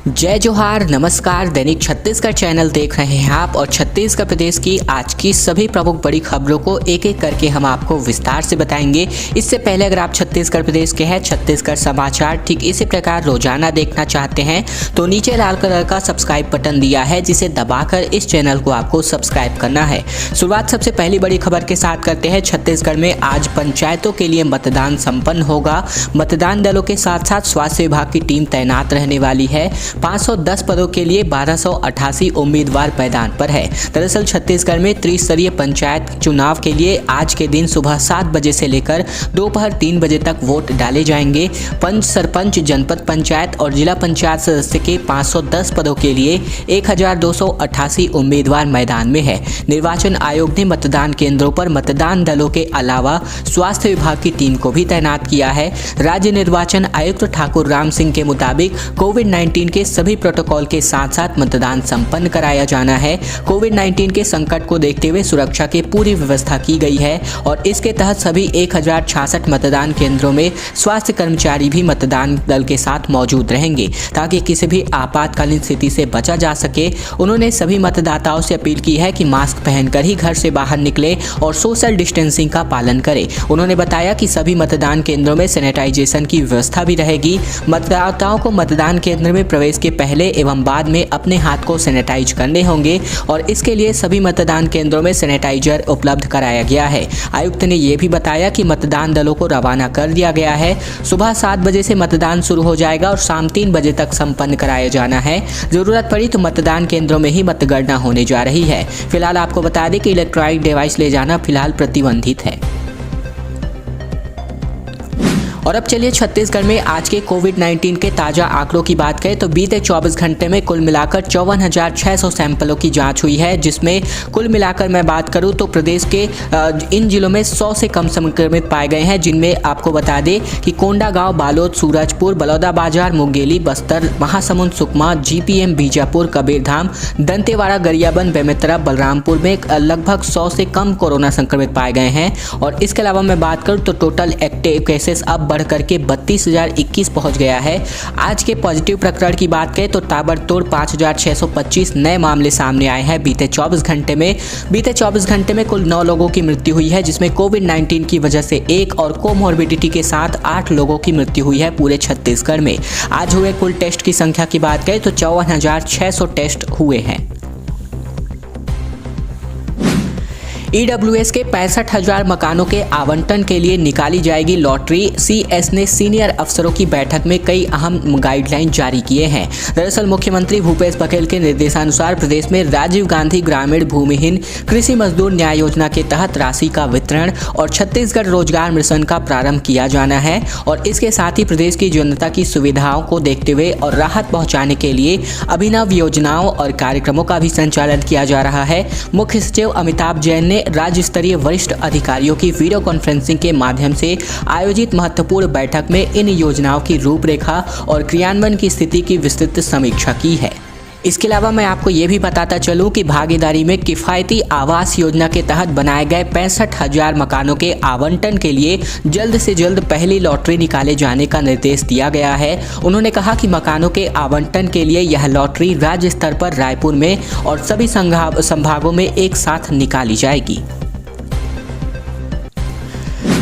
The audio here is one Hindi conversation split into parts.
जय जोहार, नमस्कार। दैनिक छत्तीसगढ़ चैनल देख रहे हैं आप और छत्तीसगढ़ प्रदेश की आज की सभी प्रमुख बड़ी खबरों को एक एक करके हम आपको विस्तार से बताएंगे। इससे पहले अगर आप छत्तीसगढ़ प्रदेश के हैं, छत्तीसगढ़ समाचार ठीक इसी प्रकार रोजाना देखना चाहते हैं तो नीचे लाल कलर का सब्सक्राइब बटन दिया है, जिसे दबाकर इस चैनल को आपको सब्सक्राइब करना है। शुरुआत सबसे पहली बड़ी खबर के साथ करते हैं। छत्तीसगढ़ में आज पंचायतों के लिए मतदान संपन्न होगा। मतदान दलों के साथ साथ स्वास्थ्य विभाग की टीम तैनात रहने वाली है। 510 पदों के लिए 1288 उम्मीदवार मैदान पर है। दरअसल छत्तीसगढ़ में त्रिस्तरीय पंचायत चुनाव के लिए आज के दिन सुबह 7 बजे से लेकर दोपहर 3 बजे तक वोट डाले जाएंगे। पंच, सरपंच, जनपद पंचायत और जिला पंचायत सदस्य के 510 पदों के लिए 1288 उम्मीदवार मैदान में है। निर्वाचन आयोग ने मतदान केंद्रों पर मतदान दलों के अलावा स्वास्थ्य विभाग की टीम को भी तैनात किया है। राज्य निर्वाचन आयुक्त ठाकुर राम सिंह के मुताबिक कोविड-19 के सभी प्रोटोकॉल के साथ साथ मतदान संपन्न कराया जाना है। कोविड-19 के संकट को देखते हुए सुरक्षा की पूरी व्यवस्था की गई है और इसके तहत सभी 1066 मतदान केंद्रों में स्वास्थ्य कर्मचारी भी मतदान दल के साथ मौजूद रहेंगे ताकि किसी भी आपातकालीन स्थिति से बचा जा सके। उन्होंने सभी मतदाताओं से अपील की है कि मास्क पहनकर ही घर से बाहर निकले और सोशल डिस्टेंसिंग का पालन करें। उन्होंने बताया कि सभी मतदान केंद्रों में सैनिटाइजेशन की व्यवस्था भी रहेगी। मतदाताओं को मतदान केंद्र में प्रवेश के पहले एवं बाद में अपने हाथ को सैनिटाइज करने होंगे और इसके लिए सभी मतदान केंद्रों में सैनिटाइजर उपलब्ध कराया गया है। आयुक्त ने यह भी बताया कि मतदान दलों को रवाना कर दिया गया है। सुबह 7 बजे से मतदान शुरू हो जाएगा और शाम 3 बजे तक संपन्न कराया जाना है। जरूरत पड़ी तो मतदान केंद्रों में ही मतगणना होने जा रही है। फिलहाल आपको बता दें कि इलेक्ट्रॉनिक डिवाइस ले जाना फिलहाल प्रतिबंधित है। और अब चलिए छत्तीसगढ़ में आज के कोविड-19 के ताज़ा आंकड़ों की बात करें तो बीते 24 घंटे में कुल मिलाकर 54,600 सैंपलों की जांच हुई है, जिसमें कुल मिलाकर मैं बात करूं तो प्रदेश के इन जिलों में 100 से कम संक्रमित पाए गए हैं, जिनमें आपको बता दें कि कोंडागांव, बालोद, सूरजपुर, बलौदाबाजार, मुंगेली, बस्तर, महासमुंद, सुकमा, जीपीएम, बीजापुर, कबीरधाम, दंतेवाड़ा, गरियाबंद, बेमेतरा, बलरामपुर में लगभग 100 से कम कोरोना संक्रमित पाए गए हैं। और इसके अलावा मैं बात करूँ तो टोटल एक्टिव केसेस अब बढ़कर के 32,021 पहुंच गया है। आज के पॉजिटिव प्रकरण की बात करें तो ताबड़तोड़ 5,625 नए मामले सामने आए हैं बीते 24 घंटे में। बीते 24 घंटे में कुल 9 लोगों की मृत्यु हुई है, जिसमें कोविड-19 की वजह से 1 और कोमोर्बिडिटी के साथ 8 लोगों की मृत्यु हुई है पूरे छत्तीसगढ़ में। आज हुए कुल टेस्ट की संख्या की बात करें तो 54,600 टेस्ट हुए हैं। ईडब्ल्यूएस के 65,000 मकानों के आवंटन के लिए निकाली जाएगी लॉटरी। सीएस ने सीनियर अफसरों की बैठक में कई अहम गाइडलाइन जारी किए हैं। दरअसल मुख्यमंत्री भूपेश बघेल के निर्देशानुसार प्रदेश में राजीव गांधी ग्रामीण भूमिहीन कृषि मजदूर न्याय योजना के तहत राशि का वितरण और छत्तीसगढ़ रोजगार मिशन का प्रारंभ किया जाना है। और इसके साथ ही प्रदेश की जनता की सुविधाओं को देखते हुए और राहत पहुँचाने के लिए अभिनव योजनाओं और कार्यक्रमों का भी संचालन किया जा रहा है। मुख्य सचिव अमिताभ जैन ने राज्य स्तरीय वरिष्ठ अधिकारियों की वीडियो कॉन्फ्रेंसिंग के माध्यम से आयोजित महत्वपूर्ण बैठक में इन योजनाओं की रूपरेखा और क्रियान्वयन की स्थिति की विस्तृत समीक्षा की है। इसके अलावा मैं आपको ये भी बताता चलूं कि भागीदारी में किफ़ायती आवास योजना के तहत बनाए गए 65,000 मकानों के आवंटन के लिए जल्द से जल्द पहली लॉटरी निकाले जाने का निर्देश दिया गया है। उन्होंने कहा कि मकानों के आवंटन के लिए यह लॉटरी राज्य स्तर पर रायपुर में और सभी संभागों में एक साथ निकाली जाएगी।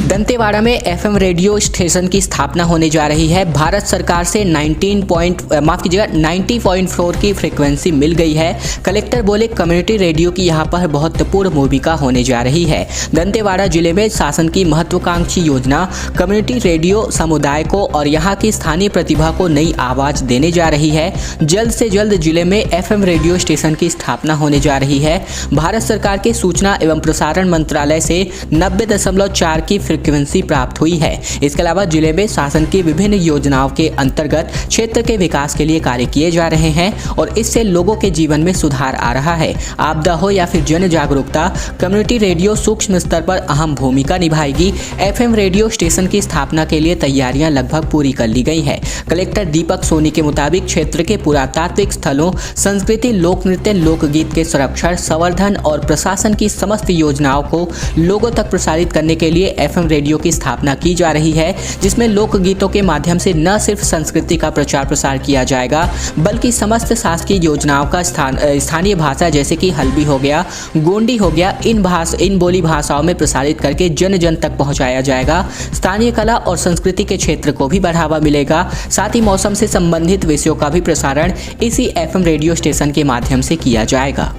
दंतेवाड़ा में एफएम रेडियो स्टेशन की स्थापना होने जा रही है। भारत सरकार से 90.4 की फ्रीक्वेंसी मिल गई है। कलेक्टर बोले कम्युनिटी रेडियो की यहां पर महत्वपूर्ण भूमिका होने जा रही है। दंतेवाड़ा जिले में शासन की महत्वाकांक्षी योजना कम्युनिटी रेडियो समुदाय को और यहां की स्थानीय प्रतिभा को नई आवाज देने जा रही है। जल्द से जल्द जिले में एफएम रेडियो स्टेशन की स्थापना होने जा रही है। भारत सरकार के सूचना एवं प्रसारण मंत्रालय से 90.4 की फ्रीक्वेंसी प्राप्त हुई है। इसके अलावा जिले में शासन की विभिन्न योजनाओं के अंतर्गत क्षेत्र के विकास के लिए कार्य किए जा रहे हैं और इससे लोगों के जीवन में सुधार आ रहा है। आपदा हो या फिर जन जागरूकता, कम्युनिटी रेडियो सूक्ष्म स्तर पर अहम भूमिका निभाएगी। एफएम रेडियो स्टेशन की स्थापना के लिए तैयारियां लगभग पूरी कर ली गई है। कलेक्टर दीपक सोनी के मुताबिक क्षेत्र के पुरातात्विक स्थलों, संस्कृति, लोक नृत्य, लोकगीत के संरक्षण, संवर्धन और प्रशासन की समस्त योजनाओं को लोगों तक प्रसारित करने के लिए एफएम रेडियो की स्थापना की जा रही है, जिसमें लोकगीतों के माध्यम से न सिर्फ संस्कृति का प्रचार प्रसार किया जाएगा बल्कि समस्त शासकीय योजनाओं का स्थानीय भाषा जैसे कि हल्बी हो गया, गोंडी हो गया, इन बोली भाषाओं में प्रसारित करके जन जन तक पहुंचाया जाएगा। स्थानीय कला और संस्कृति के क्षेत्र को भी बढ़ावा मिलेगा। साथ ही मौसम से संबंधित विषयों का भी प्रसारण इसी एफएम रेडियो स्टेशन के माध्यम से किया जाएगा।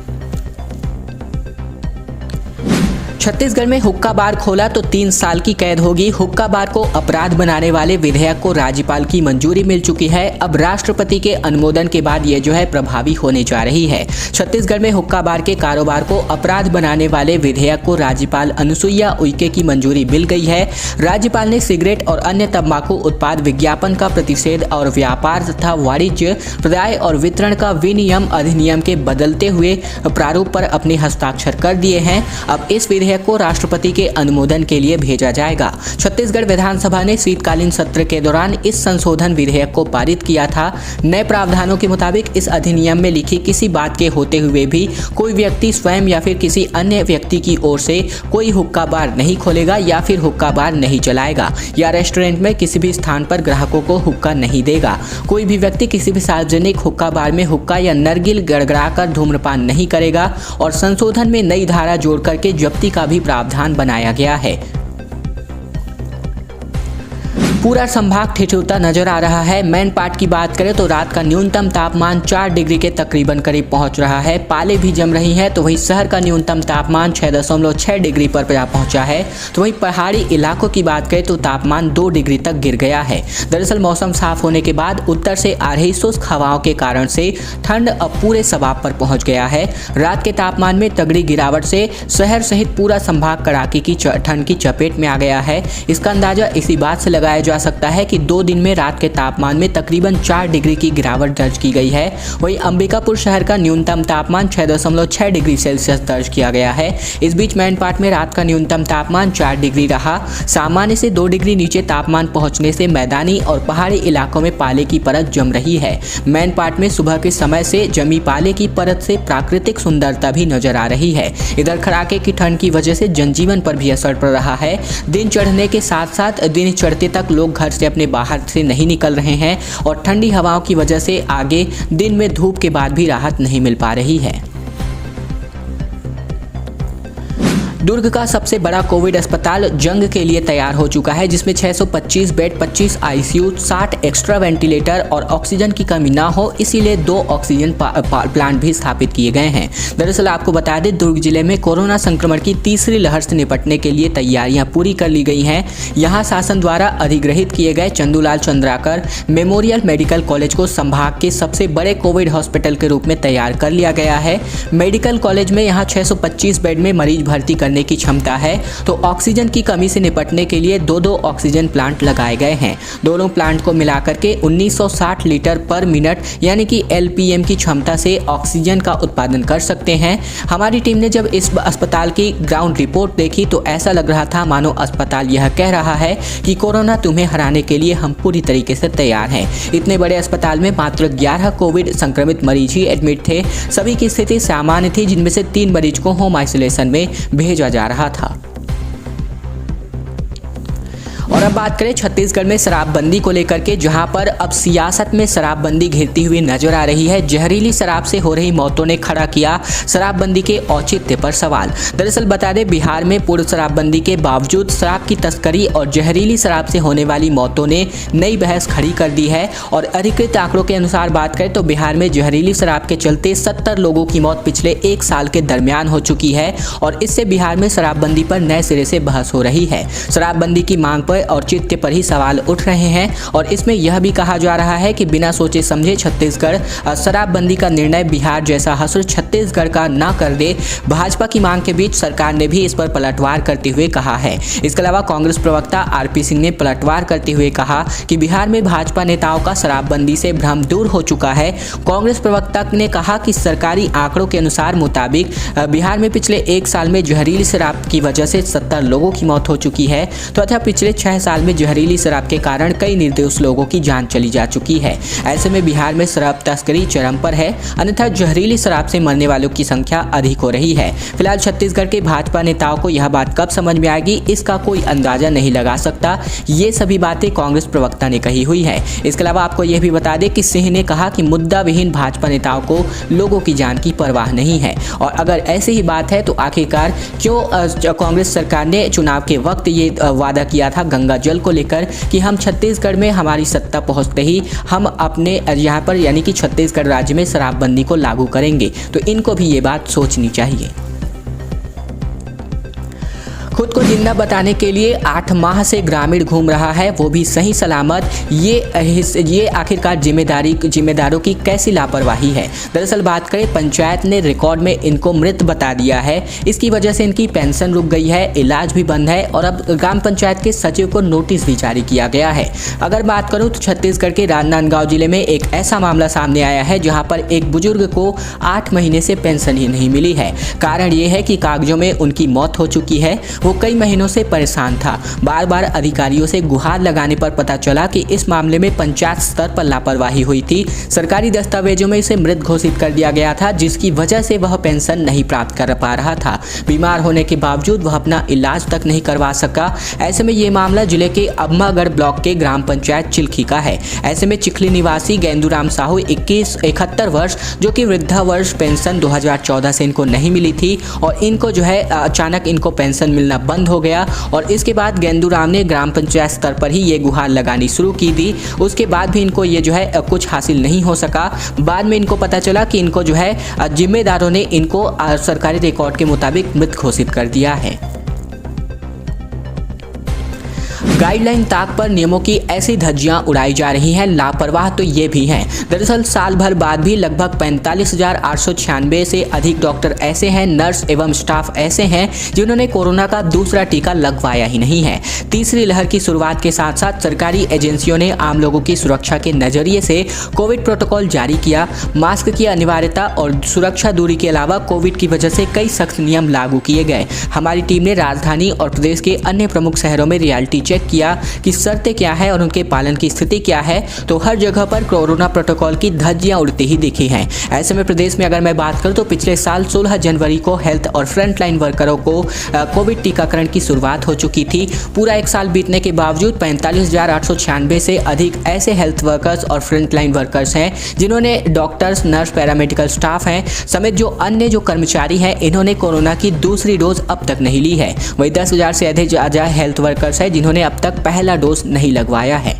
छत्तीसगढ़ में हुक्का बार खोला तो 3 साल की कैद होगी। हुक्का बार को अपराध बनाने वाले विधेयक को राज्यपाल की मंजूरी मिल चुकी है। अब राष्ट्रपति के अनुमोदन के बाद ये जो है प्रभावी होने जा रही है। छत्तीसगढ़ में हुक्का बार के कारोबार को अपराध बनाने वाले विधेयक को राज्यपाल अनुसुईया उइके की मंजूरी मिल गई है। राज्यपाल ने सिगरेट और अन्य तंबाकू उत्पाद विज्ञापन का प्रतिषेध और व्यापार तथा वाणिज्य प्रदाय और वितरण का विनियम अधिनियम के बदलते हुए प्रारूप पर अपने हस्ताक्षर कर दिए हैं। अब इस विधेयक को राष्ट्रपति के अनुमोदन के लिए भेजा जाएगा। छत्तीसगढ़ विधानसभा ने शीतकालीन सत्र के दौरान इस संशोधन विधेयक को पारित किया था। नए प्रावधानों के मुताबिक इस अधिनियम में लिखी किसी बात के होते हुए भी कोई व्यक्ति स्वयं या फिर किसी अन्य व्यक्ति की ओर से कोई हुक्का बार नहीं खोलेगा या फिर हुक्का बार नहीं चलाएगा या रेस्टोरेंट में किसी भी स्थान पर ग्राहकों को हुक्का नहीं देगा। कोई भी व्यक्ति किसी भी सार्वजनिक हुक्का बार में हुक्का या नरगिल गड़गड़ाकर धूम्रपान नहीं करेगा और संशोधन में नई धारा जोड़ करके जब्ती का भी प्रावधान बनाया गया है। पूरा संभाग ठिठुरता नजर आ रहा है। मैन पार्ट की बात करें तो रात का न्यूनतम तापमान 4 डिग्री के तकरीबन करीब पहुंच रहा है। पाले भी जम रही हैं, तो वहीं शहर का न्यूनतम तापमान 6.6 डिग्री पर पहुंचा है। तो वहीं पहाड़ी इलाकों की बात करें तो तापमान 2 डिग्री तक गिर गया है। दरअसल मौसम साफ होने के बाद उत्तर से आ रही शुष्क हवाओं के कारण से ठंड अब पूरे सबाब पर पहुंच गया है। रात के तापमान में तगड़ी गिरावट से शहर सहित पूरा संभाग कड़ाके की ठंड की चपेट में आ गया है। इसका अंदाजा इसी बात से लगाया जा सकता है कि 2 दिन में रात के तापमान में तकरीबन 4 डिग्री की गिरावट दर्ज की गई है। वहीं अंबिकापुर शहर का न्यूनतम तापमान 6.6 डिग्री सेल्सियस दर्ज किया गया है। इस बीच मैनपाट में रात का न्यूनतम तापमान 4 डिग्री रहा। सामान्य से 2 डिग्री नीचे तापमान पहुंचने से मैदानी और पहाड़ी इलाकों में पाले की परत जम रही है। मैनपाट में सुबह के समय से जमी पाले की परत से प्राकृतिक सुंदरता भी नजर आ रही है। इधर कड़ाके की ठंड की वजह से जनजीवन पर भी असर पड़ रहा है। दिन चढ़ने के साथ साथ दिन चढ़ते तक लोग घर से अपने बाहर से नहीं निकल रहे हैं और ठंडी हवाओं की वजह से आगे दिन में धूप के बाद भी राहत नहीं मिल पा रही है। दुर्ग का सबसे बड़ा कोविड अस्पताल जंग के लिए तैयार हो चुका है, जिसमें 625 बेड, 25 आईसीयू, 60 एक्स्ट्रा वेंटिलेटर और ऑक्सीजन की कमी ना हो, इसीलिए 2 ऑक्सीजन प्लांट भी स्थापित किए गए हैं। दरअसल आपको बता दें, दुर्ग जिले में कोरोना संक्रमण की तीसरी लहर से निपटने के लिए तैयारियां पूरी कर ली गई हैं। यहाँ शासन द्वारा अधिग्रहित किए गए Chandulal Chandrakar memorial medical college को संभाग के सबसे बड़े कोविड हॉस्पिटल के रूप में तैयार कर लिया गया है। मेडिकल कॉलेज में यहाँ 625 बेड में मरीज भर्ती करने की क्षमता है, तो ऑक्सीजन की कमी से निपटने के लिए 2 ऑक्सीजन प्लांट लगाए गए हैं। दोनों प्लांट को मिलाकर के 1960 लीटर पर मिनट यानी कि एलपीएम की क्षमता से ऑक्सीजन का उत्पादन कर सकते हैं। हमारी टीम ने जब इस अस्पताल की ग्राउंड रिपोर्ट देखी तो ऐसा लग रहा था मानो अस्पताल यह कह रहा है कि कोरोना तुम्हें हराने के लिए हम पूरी तरीके से तैयार हैं। इतने बड़े अस्पताल में मात्र 11 कोविड संक्रमित मरीज ही एडमिट थे। सभी की स्थिति सामान्य थी, जिनमें से 3 मरीज को होम आइसोलेशन में भेजा जा रहा था। और अब बात करें छत्तीसगढ़ में शराबबंदी को लेकर के, जहां पर अब सियासत में शराबबंदी घिरती हुई नजर आ रही है। जहरीली शराब से हो रही मौतों ने खड़ा किया शराबबंदी के औचित्य पर सवाल। दरअसल बता दें, बिहार में पूर्व शराबबंदी के बावजूद शराब की तस्करी और जहरीली शराब से होने वाली मौतों ने नई बहस खड़ी कर दी है। और अधिकृत आंकड़ों के अनुसार बात करें तो बिहार में जहरीली शराब के चलते 70 लोगों की मौत पिछले 1 साल के दरमियान हो चुकी है। और इससे बिहार में शराबबंदी पर नए सिरे से बहस हो रही है। शराबबंदी की मांग पर औचित्य पर ही सवाल उठ रहे हैं और इसमें यह भी कहा जा रहा है कि बिना सोचे समझे छत्तीसगढ़ शराबबंदी का निर्णय बिहार जैसा हसर छत्तीसगढ़ का ना कर दे। भाजपा की मांग के बीच सरकार ने भी इस पर पलटवार करते हुए कहा है। इसके अलावा कांग्रेस प्रवक्ता आरपी सिंह ने पलटवार करते हुए कहा कि बिहार में भाजपा नेताओं का शराबबंदी से भ्रम दूर हो चुका है। कांग्रेस प्रवक्ता ने कहा कि सरकारी आंकड़ों के अनुसार मुताबिक बिहार में पिछले 1 साल में जहरीली शराब की वजह से 70 लोगों की मौत हो चुकी है तथा पिछले 6 साल में जहरीली शराब के कारण कई निर्दोष लोगों की जान चली जा चुकी है। ऐसे में बिहार में शराब तस्करी चरम पर है, अन्यथा जहरीली शराब से मरने वालों की संख्या अधिक हो रही है। फिलहाल छत्तीसगढ़ के भाजपा नेताओं को यह बात कब समझ में आएगी, इसका कोई अंदाजा नहीं लगा सकता। ये सभी बातें कांग्रेस प्रवक्ता ने कही हुई है। इसके अलावा आपको यह भी बता दें कि सिंह ने कहा कि मुद्दा विहीन भाजपा नेताओं को लोगों की जान की परवाह नहीं है। और अगर ऐसी ही बात है तो आखिरकार क्यों कांग्रेस सरकार ने चुनाव के वक्त ये वादा किया था गंगा जल को लेकर कि हम छत्तीसगढ़ में हमारी सत्ता पहुंचते ही हम अपने यहाँ पर यानी कि छत्तीसगढ़ राज्य में शराबबंदी को लागू करेंगे। तो इनको भी ये बात सोचनी चाहिए। खुद को जिंदा बताने के लिए 8 माह से ग्रामीण घूम रहा है, वो भी सही सलामत। ये आखिरकार जिम्मेदारों की कैसी लापरवाही है। दरअसल बात करें, पंचायत ने रिकॉर्ड में इनको मृत बता दिया है। इसकी वजह से इनकी पेंशन रुक गई है, इलाज भी बंद है और अब ग्राम पंचायत के सचिव को नोटिस भी जारी किया गया है। अगर बात करूँ तो छत्तीसगढ़ के राजनांदगांव जिले में एक ऐसा मामला सामने आया है जहाँ पर एक बुजुर्ग को 8 महीने से पेंशन ही नहीं मिली है। कारण ये है कि कागजों में उनकी मौत हो चुकी है। वो कई महीनों से परेशान था। बार बार अधिकारियों से गुहार लगाने पर पता चला कि इस मामले में पंचायत स्तर पर लापरवाही हुई थी। सरकारी दस्तावेजों में इसे मृत घोषित कर दिया गया था, जिसकी वजह से वह पेंशन नहीं प्राप्त कर पा रहा था। बीमार होने के बावजूद वह अपना इलाज तक नहीं करवा सका। ऐसे में ये मामला जिले के अम्मागढ़ ब्लॉक के ग्राम पंचायत चिल्खी का है। ऐसे में चिखली निवासी गेंदूराम साहू 71 वर्ष, जो कि वृद्धावर्ष पेंशन 2014 से इनको नहीं मिली थी और इनको जो है अचानक इनको पेंशन मिलना बंद हो गया। और इसके बाद गेंदूराम ने ग्राम पंचायत स्तर पर ही ये गुहार लगानी शुरू की थी। उसके बाद भी इनको ये जो है कुछ हासिल नहीं हो सका। बाद में इनको पता चला कि इनको जो है जिम्मेदारों ने इनको सरकारी रिकॉर्ड के मुताबिक मृत घोषित कर दिया है। गाइडलाइन ताक पर नियमों की ऐसी धज्जियां उड़ाई जा रही हैं, लापरवाह तो ये भी हैं। दरअसल साल भर बाद भी लगभग 45,896 से अधिक डॉक्टर ऐसे हैं, नर्स एवं स्टाफ ऐसे हैं जिन्होंने कोरोना का दूसरा टीका लगवाया ही नहीं है। तीसरी लहर की शुरुआत के साथ साथ सरकारी एजेंसियों ने आम लोगों की सुरक्षा के नजरिए से कोविड प्रोटोकॉल जारी किया। मास्क की अनिवार्यता और सुरक्षा दूरी के अलावा कोविड की वजह से कई सख्त नियम लागू किए गए। हमारी टीम ने राजधानी और प्रदेश के अन्य प्रमुख शहरों में रियलिटी चेक किया कि शर्तें क्या है और उनके पालन की स्थिति क्या है, तो हर जगह पर कोरोना प्रोटोकॉल की धज्जियां उड़ती ही दिखी हैं। ऐसे में प्रदेश में अगर मैं बात करूं तो पिछले साल 16 जनवरी को हेल्थ और फ्रंटलाइन वर्करों को कोविड टीकाकरण की शुरुआत हो चुकी थी। पूरा एक साल बीतने के बावजूद 45,896 से अधिक ऐसे हेल्थ वर्कर्स और फ्रंटलाइन वर्कर्स हैं जिन्होंने डॉक्टर्स, नर्स, पैरामेडिकल स्टाफ हैं समेत जो अन्य जो कर्मचारी हैं, इन्होंने कोरोना की दूसरी डोज अब तक नहीं ली है। वही 10,000 से अधिक हेल्थ वर्कर्स हैं जिन्होंने अब तक पहला डोज नहीं लगवाया है।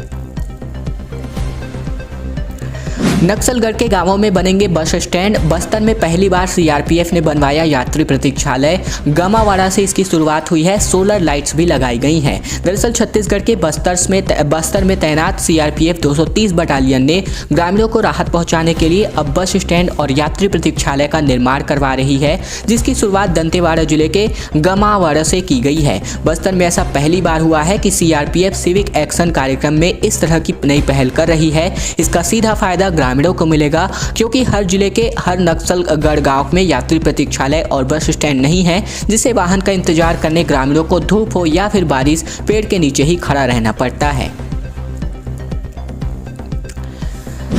नक्सलगढ़ के गांवों में बनेंगे बस स्टैंड। बस्तर में पहली बार सीआरपीएफ ने बनवाया यात्री प्रतीक्षालय। गमावाड़ा से इसकी शुरुआत हुई है। सोलर लाइट्स भी लगाई गई हैं। दरअसल छत्तीसगढ़ के बस्तर में तैनात सीआरपीएफ 230 बटालियन ने ग्रामीणों को राहत पहुंचाने के लिए अब बस स्टैंड और यात्री प्रतीक्षालय का निर्माण करवा रही है, जिसकी शुरुआत दंतेवाड़ा जिले के गमावाड़ा से की गई है। बस्तर में ऐसा पहली बार हुआ है कि सीआरपीएफ सिविक एक्शन कार्यक्रम में इस तरह की नई पहल कर रही है। इसका सीधा फायदा ग्रामीणों को मिलेगा, क्योंकि हर जिले के हर नक्सलगढ़ गांव में यात्री प्रतीक्षालय और बस स्टैंड नहीं है, जिससे वाहन का इंतजार करने ग्रामीणों को धूप हो या फिर बारिश पेड़ के नीचे ही खड़ा रहना पड़ता है।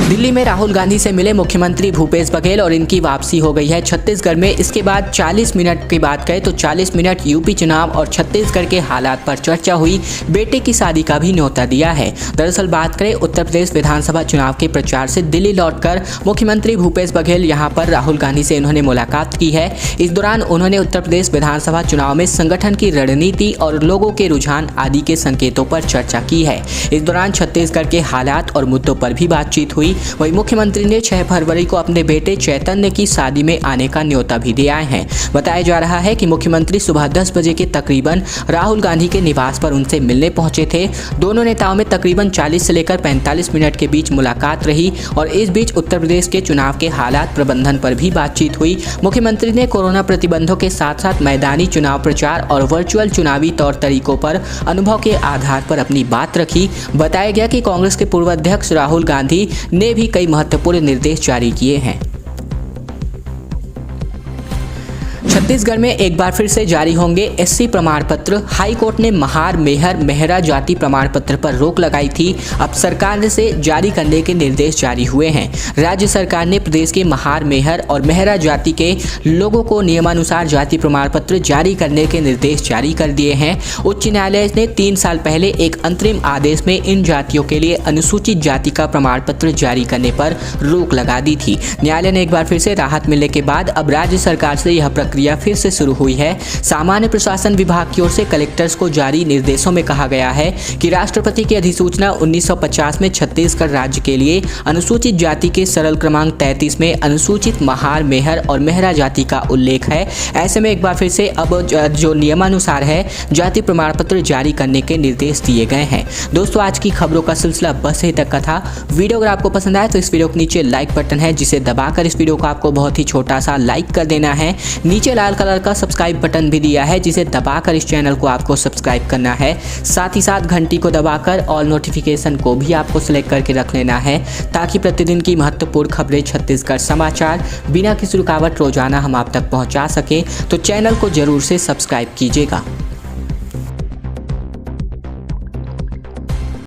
दिल्ली में राहुल गांधी से मिले मुख्यमंत्री भूपेश बघेल और इनकी वापसी हो गई है छत्तीसगढ़ में। इसके बाद 40 मिनट की बात करें तो 40 मिनट यूपी चुनाव और छत्तीसगढ़ के हालात पर चर्चा हुई। बेटे की शादी का भी न्योता दिया है। दरअसल बात करें उत्तर प्रदेश विधानसभा चुनाव के प्रचार से दिल्ली लौटकर मुख्यमंत्री भूपेश बघेल यहां पर राहुल गांधी से उन्होंने मुलाकात की है। इस दौरान उन्होंने उत्तर प्रदेश विधानसभा चुनाव में संगठन की रणनीति और लोगों के रुझान आदि के संकेतों पर चर्चा की है। इस दौरान छत्तीसगढ़ के हालात और मुद्दों पर भी बातचीत हुई। वहीं मुख्यमंत्री ने 6 फरवरी को अपने बेटे चैतन्य की शादी में आने का न्योता भी दिया है। बताया जा रहा है कि मुख्यमंत्री सुबह 10 बजे के तकरीबन राहुल गांधी के निवास पर उनसे मिलने पहुंचे थे। दोनों नेताओं में तकरीबन 40 से लेकर 45 मिनट के बीच मुलाकात रही और इस बीच उत्तर प्रदेश के चुनाव के हालात प्रबंधन पर भी बातचीत हुई। मुख्यमंत्री ने कोरोना प्रतिबंधों के साथ साथ मैदानी चुनाव प्रचार और वर्चुअल चुनावी तौर तरीकों पर अनुभव के आधार पर अपनी बात रखी। बताया गया कि कांग्रेस के पूर्व अध्यक्ष राहुल गांधी ने भी कई महत्वपूर्ण निर्देश जारी किए हैं। छत्तीसगढ़ में एक बार फिर से जारी होंगे एससी प्रमाण पत्र। हाई कोर्ट ने महार, मेहर, मेहरा जाति प्रमाण पत्र पर रोक लगाई थी। अब सरकार से जारी करने के निर्देश जारी हुए हैं। राज्य सरकार ने प्रदेश के महार, मेहर और मेहरा जाति के लोगों को नियमानुसार जाति प्रमाण पत्र जारी करने के निर्देश जारी कर दिए हैं। उच्च न्यायालय ने 3 साल पहले एक अंतरिम आदेश में इन जातियों के लिए अनुसूचित जाति का प्रमाण पत्र जारी करने पर रोक लगा दी थी। न्यायालय ने एक बार फिर से राहत मिलने के बाद अब राज्य सरकार से यह प्रक्रिया फिर से शुरू हुई है। सामान्य प्रशासन विभाग की ओर से कलेक्टर्स को जारी निर्देशों में कहा गया है कि राष्ट्रपति की अधिसूचना 1950 में छत्तीसगढ़ राज्य के लिए अनुसूचित जाति के सरल क्रमांक 33 में अनुसूचित महार, मेहर और मेहरा जाति का उल्लेख है। ऐसे में एक बार फिर से अब जो नियमानुसार है जाति प्रमाण पत्र जारी करने के निर्देश दिए गए हैं। दोस्तों, आज की खबरों का सिलसिला बस यहीं तक का था। वीडियो अगर आपको पसंद आए तो इस वीडियो के नीचे लाइक बटन है, जिसे दबाकर इस वीडियो को आपको बहुत ही छोटा सा लाइक कर देना है। नीचे लाल कलर का सब्सक्राइब बटन भी दिया है, जिसे दबाकर इस चैनल को आपको सब्सक्राइब करना है। साथ ही साथ घंटी को दबाकर ऑल नोटिफिकेशन को भी आपको सिलेक्ट करके रख लेना है, ताकि प्रतिदिन की महत्वपूर्ण खबरें, छत्तीसगढ़ समाचार बिना किसी रुकावट रोजाना हम आप तक पहुंचा सके। तो चैनल को जरूर से सब्सक्राइब कीजिएगा।